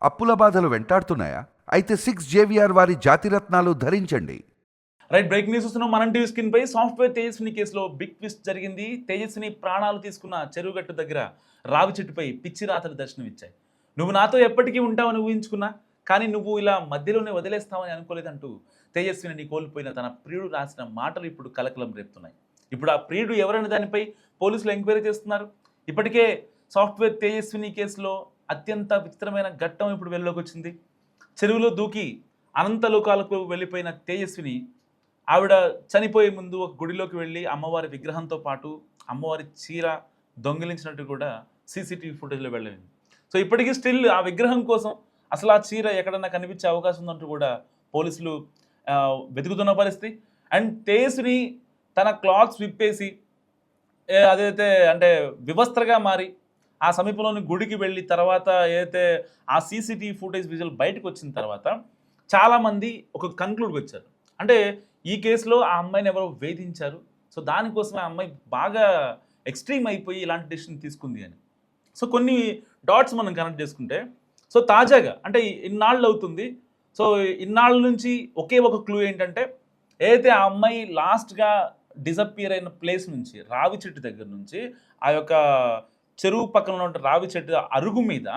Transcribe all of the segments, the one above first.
అప్పుల బాధలు వెంటాడుతున్నాయా? అయితే 6 JVR వారి జాతిరత్నాలు ధరించండి. రైట్, బ్రేక్ న్యూస్ వస్తున్నాం. మనం టీవీ స్క్రీన్ పై సాఫ్ట్వేర్ తేజస్విని కేసులో బిగ్ ట్విస్ట్ జరిగింది. తేజస్విని ప్రాణాలు తీసుకున్న చెరువుగట్టు దగ్గర రావి చెట్టుపై పిచ్చి రాతలు దర్శనమిచ్చాయి. నువ్వు నాతో ఎప్పటికీ ఉంటావని ఊహించుకున్నా, కానీ నువ్వు ఇలా మధ్యలోనే వదిలేస్తావని అనుకోలేదంటూ తేజస్విని కోల్పోయిన తన ప్రియుడు రాసిన మాటలు ఇప్పుడు కలకలం రేపుతున్నాయి. ఇప్పుడు ఆ ప్రియుడు ఎవరైనా దానిపై పోలీసులు ఎంక్వైరీ చేస్తున్నారు. ఇప్పటికే సాఫ్ట్వేర్ తేజస్విని కేసులో అత్యంత విచిత్రమైన ఘట్టం ఇప్పుడు వెలుగులోకి వచ్చింది. చెరువులో దూకి అనంతలోకాలకు వెళ్ళిపోయిన తేజస్విని ఆవిడ చనిపోయే ముందు ఒక గుడిలోకి వెళ్ళి అమ్మవారి విగ్రహంతో పాటు అమ్మవారి చీర దొంగిలించినట్టు కూడా సీసీటీవీ ఫుటేజ్లో వెళ్ళింది. సో ఇప్పటికీ స్టిల్ ఆ విగ్రహం కోసం అసలు ఆ చీర ఎక్కడన్నా కనిపించే అవకాశం ఉందంటూ కూడా పోలీసులు వెతుకుతున్న పరిస్థితి. అండ్ తేజస్విని తన క్లాత్స్ విప్పేసి అదైతే అంటే వివస్త్రగా మారి ఆ సమీపంలోని గుడికి వెళ్ళి తర్వాత ఏదైతే ఆ సీసీటీవీ ఫుటేజ్ విజువల్ బయటకు వచ్చిన తర్వాత చాలామంది ఒక కన్క్లూడ్కి వచ్చారు. అంటే ఈ కేసులో ఆ అమ్మాయిని ఎవరో వేధించారు, సో దానికోసమే ఆ అమ్మాయి బాగా ఎక్స్ట్రీమ్ అయిపోయి ఇలాంటి డెసిషన్ తీసుకుంది అని. సో కొన్ని డాట్స్ మనం కనెక్ట్ చేసుకుంటే, సో తాజాగా అంటే ఇన్నాళ్ళు అవుతుంది, సో ఇన్నాళ్ళ నుంచి ఒకే ఒక క్లూ ఏంటంటే, ఏదైతే ఆ అమ్మాయి లాస్ట్గా డిసప్పియర్ అయిన ప్లేస్ నుంచి రావి చెట్టు దగ్గర నుంచి ఆ యొక్క చెరువు పక్కన ఉన్న రావి చెట్టు అరుగు మీద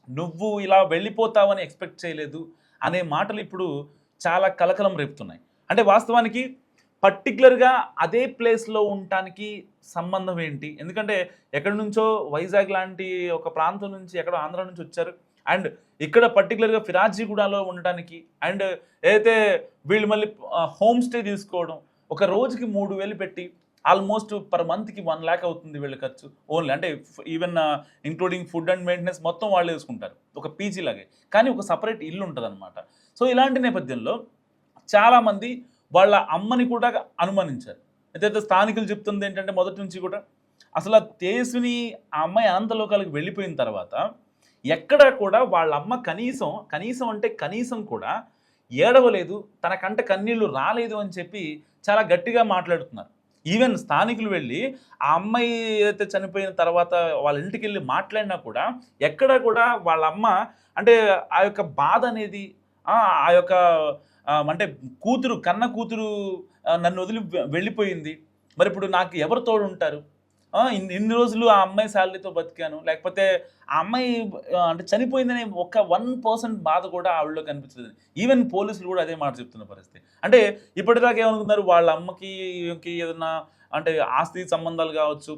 నువ్వు ఇలా వెళ్ళిపోతావని ఎక్స్పెక్ట్ చేయలేదు అనే మాటలు ఇప్పుడు చాలా కలకలం రేపుతున్నాయి. అంటే వాస్తవానికి పర్టికులర్గా అదే ప్లేస్లో ఉండటానికి సంబంధం ఏంటి? ఎందుకంటే ఎక్కడి నుంచో వైజాగ్ లాంటి ఒక ప్రాంతం నుంచి ఎక్కడో ఆంధ్ర నుంచి వచ్చారు. అండ్ ఇక్కడ పర్టికులర్గా ఫిరాజీగూడలో ఉండటానికి అండ్ ఏదైతే వీళ్ళు మళ్ళీ హోమ్ స్టే తీసుకోవడం, ఒక రోజుకి 3,000 పెట్టి ఆల్మోస్ట్ పర్ మంత్కి 1 lakh అవుతుంది వీళ్ళ ఖర్చు ఓన్లీ. అంటే even including food and maintenance మొత్తం వాళ్ళు వేసుకుంటారు, ఒక పీజీ లాగే. కానీ ఒక సపరేట్ ఇల్లు ఉంటుంది అనమాట. సో ఇలాంటి నేపథ్యంలో చాలామంది వాళ్ళ అమ్మని కూడా అనుమానించారు. అయితే స్థానికులు చెప్తుంది ఏంటంటే మొదటి నుంచి కూడా అసలు తేజస్విని ఆ అమ్మాయి అనంతలోకాలకు వెళ్ళిపోయిన తర్వాత ఎక్కడ కూడా వాళ్ళ అమ్మ కనీసం అంటే కనీసం కూడా ఏడవలేదు, తన కంట కన్నీళ్లు రాలేదు అని చెప్పి చాలా గట్టిగా మాట్లాడుతున్నారు. ఈవెన్ స్థానికులు వెళ్ళి ఆ అమ్మాయి ఏదైతే చనిపోయిన తర్వాత వాళ్ళ ఇంటికి వెళ్ళి మాట్లాడినా కూడా ఎక్కడ కూడా వాళ్ళ అమ్మ అంటే ఆ యొక్క బాధ అనేది ఆ యొక్క అంటే కన్న కూతురు నన్ను వదిలి వెళ్ళిపోయింది, మరి ఇప్పుడు నాకు ఎవరు తోడు ఉంటారు, ఇన్ని రోజులు ఆ అమ్మాయి శాలరీతో బతికాను, లేకపోతే ఆ అమ్మాయి అంటే చనిపోయిందనే 1% బాధ కూడా ఆవిడలో కనిపించలేదు. ఈవెన్ పోలీసులు కూడా అదే మాట చెప్తున్న పరిస్థితి. అంటే ఇప్పటిదాకా ఏమనుకున్నారు, వాళ్ళ అమ్మకి ఏదన్నా అంటే ఆస్తి సంబంధాలు కావచ్చు,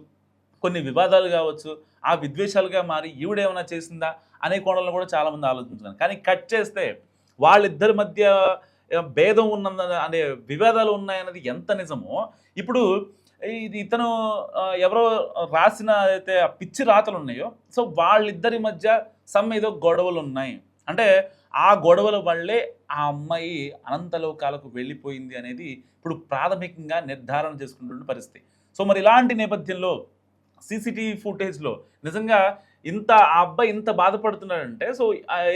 కొన్ని వివాదాలు కావచ్చు, ఆ విద్వేషాలుగా మారి ఈవిడేమైనా చేసిందా అనే కోణంలో కూడా చాలామంది ఆలోచించున్నారు. కానీ కట్ చేస్తే వాళ్ళిద్దరి మధ్య భేదం ఉన్నది అనే వివాదాలు ఉన్నాయన్నది ఎంత నిజమో, ఇప్పుడు ఇతను ఎవరో రాసిన అయితే ఆ పిచ్చి రాతలు ఉన్నాయో, సో వాళ్ళిద్దరి మధ్య ఏదో గొడవలు ఉన్నాయి. అంటే ఆ గొడవల వల్లే ఆ అమ్మాయి అనంతలోకాలకు వెళ్ళిపోయింది అనేది ఇప్పుడు ప్రాథమికంగా నిర్ధారణ చేసుకుంటున్న పరిస్థితి. సో మరి ఇలాంటి నేపథ్యంలో సీసీటీవీ ఫుటేజ్లో నిజంగా ఆ అబ్బాయి ఇంత బాధపడుతున్నాడంటే, సో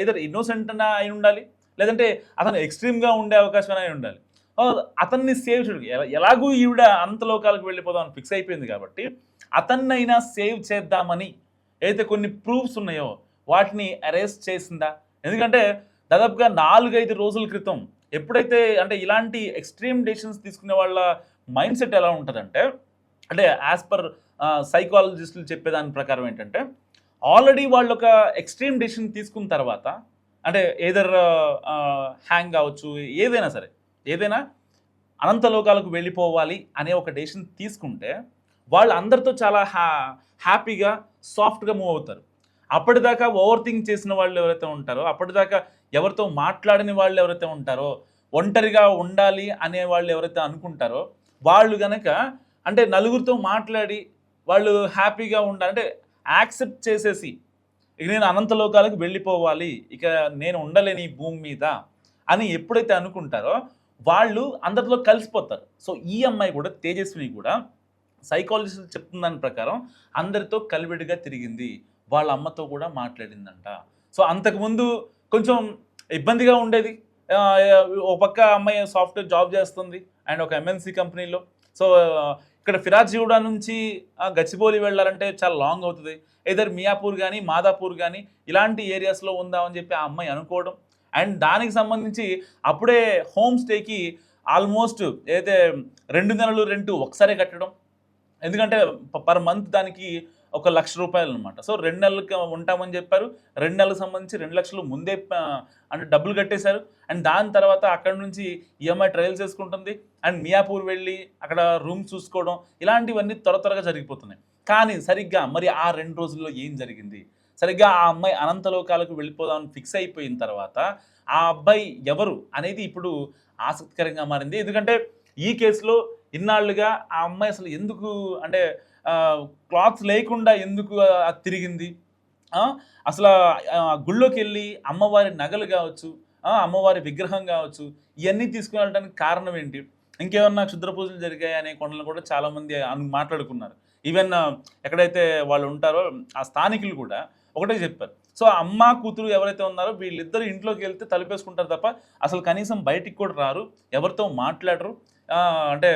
ఏదో ఇన్నోసెంట్ అన్న అయి ఉండాలి, లేదంటే అతను ఎక్స్ట్రీమ్గా ఉండే అవకాశం అయి ఉండాలి. అతన్ని సేవ్ చేయడం ఎలాగూ ఈవిడ అనంతలోకాలకు వెళ్ళిపోదామని ఫిక్స్ అయిపోయింది కాబట్టి అతన్నైనా సేవ్ చేద్దామని ఏదైతే కొన్ని ప్రూఫ్స్ ఉన్నాయో వాటిని అరెస్ట్ చేసిందా? ఎందుకంటే దాదాపుగా 4-5 రోజుల క్రితం ఎప్పుడైతే అంటే ఇలాంటి ఎక్స్ట్రీమ్ డెసిషన్స్ తీసుకునే వాళ్ళ మైండ్ సెట్ ఎలా ఉంటుందంటే, అంటే యాజ్ పర్ సైకాలజిస్టులు చెప్పేదాని ప్రకారం ఏంటంటే, ఆల్రెడీ వాళ్ళు ఒక ఎక్స్ట్రీమ్ డెసిషన్ తీసుకున్న తర్వాత అంటే ఏదర్ హ్యాంగ్ కావచ్చు, ఏదైనా అనంతలోకాలకు వెళ్ళిపోవాలి అనే ఒక డెసిషన్ తీసుకుంటే వాళ్ళు అందరితో చాలా హ్యాపీగా సాఫ్ట్గా మూవ్ అవుతారు. అప్పటిదాకా ఓవర్ థింక్ చేసిన వాళ్ళు ఎవరైతే ఉంటారో, అప్పటిదాకా ఎవరితో మాట్లాడని వాళ్ళు ఎవరైతే ఉంటారో, ఒంటరిగా ఉండాలి అనే వాళ్ళు ఎవరైతే అనుకుంటారో, వాళ్ళు కనుక అంటే నలుగురితో మాట్లాడి వాళ్ళు హ్యాపీగా ఉండాలంటే యాక్సెప్ట్ చేసేసి ఇక నేను అనంతలోకాలకు వెళ్ళిపోవాలి, ఇక నేను ఉండలేని ఈ భూమి మీద అని ఎప్పుడైతే అనుకుంటారో వాళ్ళు అందరిలో కలిసిపోతారు. సో ఈ అమ్మాయి కూడా తేజస్విని కూడా సైకాలజిస్టులు చెప్తున్న దాని ప్రకారం అందరితో కలివిడిగా తిరిగింది, వాళ్ళ అమ్మతో కూడా మాట్లాడిందంట. సో అంతకుముందు కొంచెం ఇబ్బందిగా ఉండేది. ఒక పక్క అమ్మాయి సాఫ్ట్వేర్ జాబ్ చేస్తుంది అండ్ ఒక MNC కంపెనీలో, సో ఇక్కడ ఫిరాజ్గూడ నుంచి గచ్చిబౌలి వెళ్ళాలంటే చాలా లాంగ్ అవుతుంది. ఎదర్ మియాపూర్ కానీ మాదాపూర్ కానీ ఇలాంటి ఏరియాస్లో ఉందామని చెప్పి ఆ అమ్మాయి అనుకోవడం, అండ్ దానికి సంబంధించి అప్పుడే హోమ్ స్టేకి ఆల్మోస్ట్ ఏదైతే 2 నెలలు రెంట్ ఒకసారి కట్టడం. ఎందుకంటే పర్ మంత్ దానికి ₹1,00,000 అనమాట. సో 2 నెలలకి ఉంటామని చెప్పారు. 2 నెలలకు సంబంధించి 2 లక్షలు ముందే అంటే డబ్బులు కట్టేశారు. అండ్ దాని తర్వాత అక్కడ నుంచి ఈఎంఐ ట్రయల్స్ చేసుకుంటుంది. అండ్ మియాపూర్ వెళ్ళి అక్కడ రూమ్ చూసుకోవడం, ఇలాంటివన్నీ త్వరగా జరిగిపోతున్నాయి. కానీ సరిగ్గా మరి ఆ 2 రోజుల్లో ఏం జరిగింది? సరిగ్గా ఆ అమ్మాయి అనంతలోకాలకు వెళ్ళిపోదామని ఫిక్స్ అయిపోయిన తర్వాత ఆ అబ్బాయి ఎవరు అనేది ఇప్పుడు ఆసక్తికరంగా మారింది. ఎందుకంటే ఈ కేసులో ఇన్నాళ్లుగా ఆ అమ్మాయి అసలు ఎందుకు అంటే క్లాత్స్ లేకుండా ఎందుకు తిరిగింది, అసలు గుళ్ళోకి వెళ్ళి అమ్మవారి నగలు కావచ్చు, అమ్మవారి విగ్రహం కావచ్చు, ఇవన్నీ తీసుకుని వెళ్ళడానికి కారణం ఏంటి, ఇంకేమన్నా క్షుద్ర పూజలు జరిగాయి అనే కొండలు కూడా చాలామంది మాట్లాడుకున్నారు. ఈవెన్ ఎక్కడైతే వాళ్ళు ఉంటారో ఆ స్థానికులు కూడా ఒకటే చెప్పారు. సో అమ్మ కూతురు ఎవరైతే ఉన్నారో వీళ్ళిద్దరు ఇంట్లోకి వెళ్తే తలుపేసుకుంటారు తప్ప అసలు కనీసం బయటికి కూడా రారు, ఎవరితో మాట్లాడరు. అంటే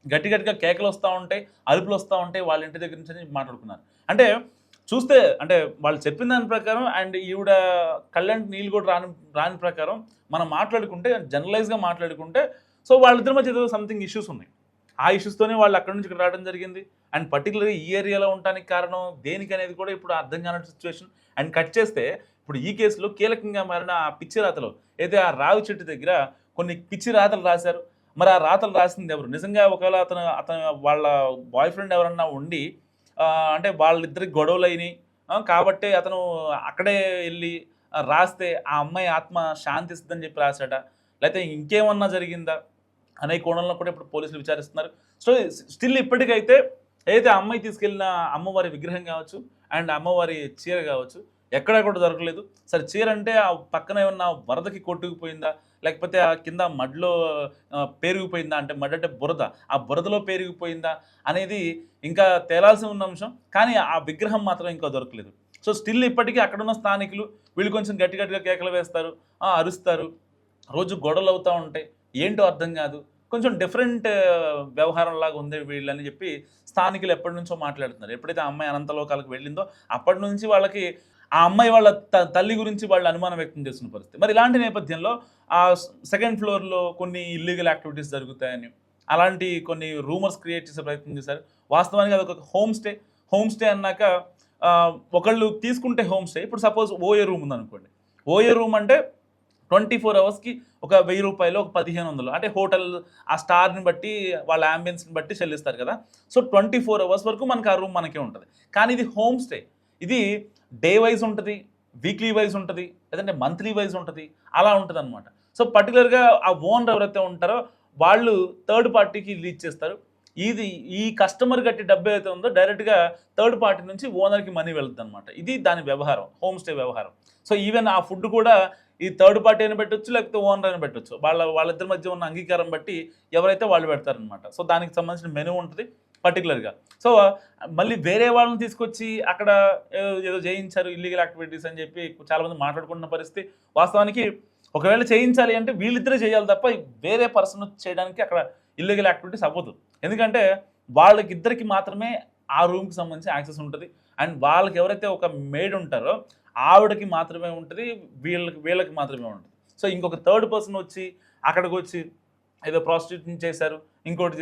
గట్టిగా కేకలు వస్తూ ఉంటాయి, అరుపులు వస్తూ ఉంటాయి వాళ్ళ ఇంటి దగ్గర నుంచి మాట్లాడుకున్నారు. అంటే చూస్తే అంటే వాళ్ళు చెప్పిన దాని ప్రకారం అండ్ ఈవిడ కళ్ళంటి నీళ్ళు కూడా రాని ప్రకారం మనం మాట్లాడుకుంటే జనరలైజ్గా మాట్లాడుకుంటే సో వాళ్ళిద్దరి మధ్య ఏదో సంథింగ్ ఇష్యూస్ ఉన్నాయి. ఆ ఇష్యూస్తోనే వాళ్ళు అక్కడి నుంచి ఇక్కడ రావడం జరిగింది. అండ్ పర్టికులర్గా ఈ ఏరియాలో ఉండడానికి కారణం దేనికి అనేది కూడా ఇప్పుడు అర్థం కాని సిచ్యువేషన్. అండ్ కట్ చేస్తే ఇప్పుడు ఈ కేసులో కీలకంగా మారిన ఆ పిచ్చి రాతలు అయితే ఆ రావి చెట్టు దగ్గర కొన్ని పిచ్చి రాతలు రాశారు. మరి ఆ రాతలు రాసింది ఎవరు? నిజంగా ఒకవేళ అతను వాళ్ళ బాయ్ ఫ్రెండ్ ఎవరన్నా ఉండి అంటే వాళ్ళిద్దరికి గొడవలు అయినాయి కాబట్టి అతను అక్కడే వెళ్ళి రాస్తే ఆ అమ్మాయి ఆత్మ శాంతిస్తుందని చెప్పి రాశాట, లేకపోతే ఇంకేమన్నా జరిగిందా అనే కోణంలో కూడా ఇప్పుడు పోలీసులు విచారిస్తున్నారు. సో స్టిల్ ఇప్పటికైతే ఏదైతే అమ్మాయి తీసుకెళ్ళిన అమ్మవారి విగ్రహం కావచ్చు అండ్ అమ్మవారి చీర కావచ్చు ఎక్కడా కూడా దొరకలేదు. సరే చీర అంటే ఆ పక్కన ఏమన్నా వరదకి కొట్టుకుపోయిందా, లేకపోతే ఆ కింద మడ్లో పేరుగిపోయిందా, అంటే మడ్ అంటే బురద, ఆ బురదలో పేరుగిపోయిందా అనేది ఇంకా తేలాల్సి ఉన్న అంశం. కానీ ఆ విగ్రహం మాత్రం ఇంకా దొరకలేదు. సో స్టిల్ ఇప్పటికీ అక్కడున్న స్థానికులు వీళ్ళు కొంచెం గట్టిగా కేకలు వేస్తారు, అరుస్తారు, రోజు గొడవలు అవుతూ ఉంటాయి, ఏంటో అర్థం కాదు, కొంచెం డిఫరెంట్ వ్యవహారంలాగా ఉంది వీళ్ళని చెప్పి స్థానికులు ఎప్పటి నుంచో మాట్లాడుతున్నారు. ఎప్పుడైతే ఆ అమ్మాయి అనంతలోకాలకు వెళ్ళిందో అప్పటి నుంచి వాళ్ళకి ఆ అమ్మాయి వాళ్ళ తల్లి గురించి వాళ్ళు అనుమానం వ్యక్తం చేస్తున్న పరిస్థితి. మరి ఇలాంటి నేపథ్యంలో ఆ సెకండ్ ఫ్లోర్లో కొన్ని ఇల్లీగల్ యాక్టివిటీస్ జరుగుతాయని అలాంటి కొన్ని రూమర్స్ క్రియేట్ చేసే ప్రయత్నం చేశారు. వాస్తవానికి అదొక హోమ్ స్టే అన్నాక ఒకళ్ళు తీసుకుంటే హోమ్ స్టే, ఇప్పుడు సపోజ్ ఓఏ రూమ్ ఉందనుకోండి, ఓఏ రూమ్ అంటే 24 అవర్స్కి ఒక ₹1000 ఒక 1500 అంటే హోటల్ ఆ స్టార్ని బట్టి వాళ్ళ యాంబియన్స్ని బట్టి చెల్లిస్తారు కదా. సో 24 అవర్స్ వరకు మనకి ఆ రూమ్ మనకే ఉంటుంది. కానీ ఇది హోమ్ స్టే, ఇది డే వైజ్ ఉంటుంది, వీక్లీ వైజ్ ఉంటుంది, లేదంటే మంత్లీ వైజ్ ఉంటుంది, అలా ఉంటుంది అనమాట. సో పర్టికులర్గా ఆ ఓనర్ ఎవరైతే ఉంటారో వాళ్ళు థర్డ్ పార్టీకి లీజ్ చేస్తారు. ఈ కస్టమర్ కట్టే డబ్బు ఏదైతే ఉందో డైరెక్ట్గా థర్డ్ పార్టీ నుంచి ఓనర్కి మనీ వెళ్తుంది అనమాట. ఇది దాని వ్యవహారం, హోమ్ స్టే వ్యవహారం. సో ఈవెన్ ఆ ఫుడ్ కూడా ఈ థర్డ్ పార్టీ అయినా పెట్టవచ్చు, లేకపోతే ఓనర్ అయినా పెట్టవచ్చు. వాళ్ళిద్దరి మధ్య ఉన్న అంగీకారం బట్టి ఎవరైతే వాళ్ళు పెడతారనమాట. సో దానికి సంబంధించిన మెనూ ఉంటుంది పర్టికులర్గా. సో మళ్ళీ వేరే వాళ్ళని తీసుకొచ్చి అక్కడ ఏదో చేయించారు ఇల్లీగల్ యాక్టివిటీస్ అని చెప్పి చాలామంది మాట్లాడుకున్న పరిస్థితి. వాస్తవానికి ఒకవేళ చేయించాలి అంటే వీళ్ళిద్దరే చేయాలి తప్ప వేరే పర్సన్ చేయడానికి అక్కడ ఇల్లీగల్ యాక్టివిటీస్ అవ్వదు. ఎందుకంటే వాళ్ళకిద్దరికి మాత్రమే ఆ రూమ్కి సంబంధించి యాక్సెస్ ఉంటుంది. అండ్ వాళ్ళకి ఎవరైతే ఒక మేడ్ ఉంటారో ఆవిడకి మాత్రమే ఉంటుంది, వీళ్ళకి మాత్రమే ఉంటుంది. సో ఇంకొక థర్డ్ పర్సన్ వచ్చి అక్కడికి వచ్చి ఏదో ప్రాస్టిట్యూషన్ చేశారు, ఇంకోటి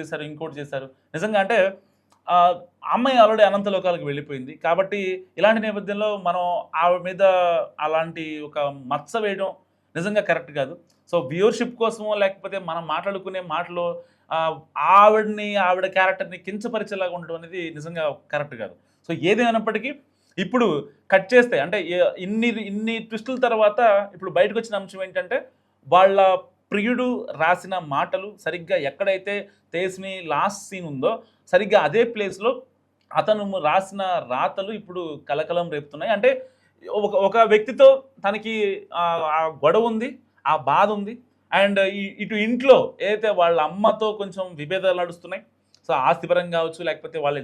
చేశారు. నిజంగా అంటే అమ్మాయి ఆల్రెడీ అనంతలోకాలకు వెళ్ళిపోయింది కాబట్టి ఇలాంటి నేపథ్యంలో మనం ఆవిడ మీద అలాంటి ఒక మచ్చ వేయడం నిజంగా కరెక్ట్ కాదు. సో వ్యూవర్షిప్ కోసమో లేకపోతే మనం మాట్లాడుకునే మాటలో ఆవిడ క్యారెక్టర్ని కించపరిచేలాగా ఉండడం అనేది నిజంగా కరెక్ట్ కాదు. సో ఏదేమైనప్పటికీ ఇప్పుడు కట్ చేస్తే అంటే ఇన్ని ట్విస్టుల తర్వాత ఇప్పుడు బయటకు వచ్చిన అంశం ఏంటంటే వాళ్ళ ప్రియుడు రాసిన మాటలు సరిగ్గా ఎక్కడైతే తేజ్ని లాస్ట్ సీన్ ఉందో సరిగ్గా అదే ప్లేస్లో అతను రాసిన రాతలు ఇప్పుడు కలకలం రేపుతున్నాయి. అంటే ఒక వ్యక్తితో తనకి ఆ గొడవ ఉంది, ఆ బాధ ఉంది, అండ్ ఇటు ఇంట్లో ఏదైతే వాళ్ళ అమ్మతో కొంచెం విభేదాలు నడుస్తున్నాయి. సో ఆస్తిపరంగా కావచ్చు, లేకపోతే వాళ్ళ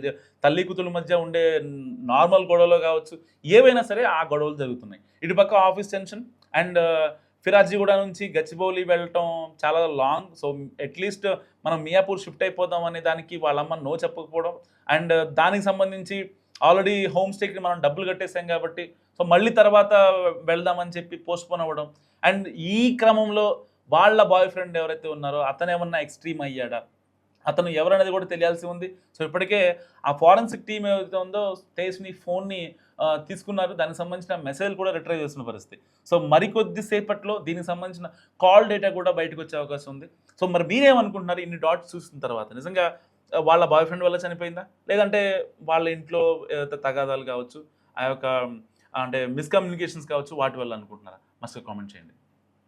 తల్లి కూతుళ్ళ మధ్య ఉండే నార్మల్ గొడవలు కావచ్చు, ఏవైనా సరే ఆ గొడవలు జరుగుతున్నాయి. ఇటుపక్క ఆఫీస్ టెన్షన్ అండ్ ఫిరాజ్గూడ నుంచి గచ్చిబౌలి వెళ్ళటం చాలా లాంగ్. సో అట్లీస్ట్ మనం మియాపూర్ షిఫ్ట్ అయిపోదాం అనే దానికి వాళ్ళమ్మ నో చెప్పకపోవడం, అండ్ దానికి సంబంధించి ఆల్రెడీ హోమ్ స్టేకి మనం డబ్బులు కట్టేసాం కాబట్టి సో మళ్ళీ తర్వాత వెళ్దామని చెప్పి పోస్ట్పోన్ అవ్వడం, అండ్ ఈ క్రమంలో వాళ్ళ బాయ్ ఫ్రెండ్ ఎవరైతే ఉన్నారో అతను ఏమన్నా ఎక్స్ట్రీమ్ అయ్యాడా, అతను ఎవరనేది కూడా తెలియాల్సి ఉంది. సో ఇప్పటికే ఆ ఫారెన్సిక్ టీమ్ ఏదైతే ఉందో తేజస్విని ఫోన్ని తీసుకున్నారు. దానికి సంబంధించిన మెసేజ్ కూడా రిట్రైవ్ చేస్తున్న పరిస్థితి. సో మరికొద్ది సేపట్లో దీనికి సంబంధించిన కాల్ డేటా కూడా బయటకు వచ్చే అవకాశం ఉంది. సో మరి మీరేమనుకుంటున్నారు ఇన్ని డాట్స్ చూసిన తర్వాత? నిజంగా వాళ్ళ బాయ్ ఫ్రెండ్ వల్ల చనిపోయిందా, లేదంటే వాళ్ళ ఇంట్లో ఏదైతే తగాదాలు కావచ్చు, ఆ యొక్క అంటే మిస్కమ్యూనికేషన్స్ కావచ్చు, వాటి వల్ల అనుకుంటున్నారా? మస్తు కామెంట్ చేయండి.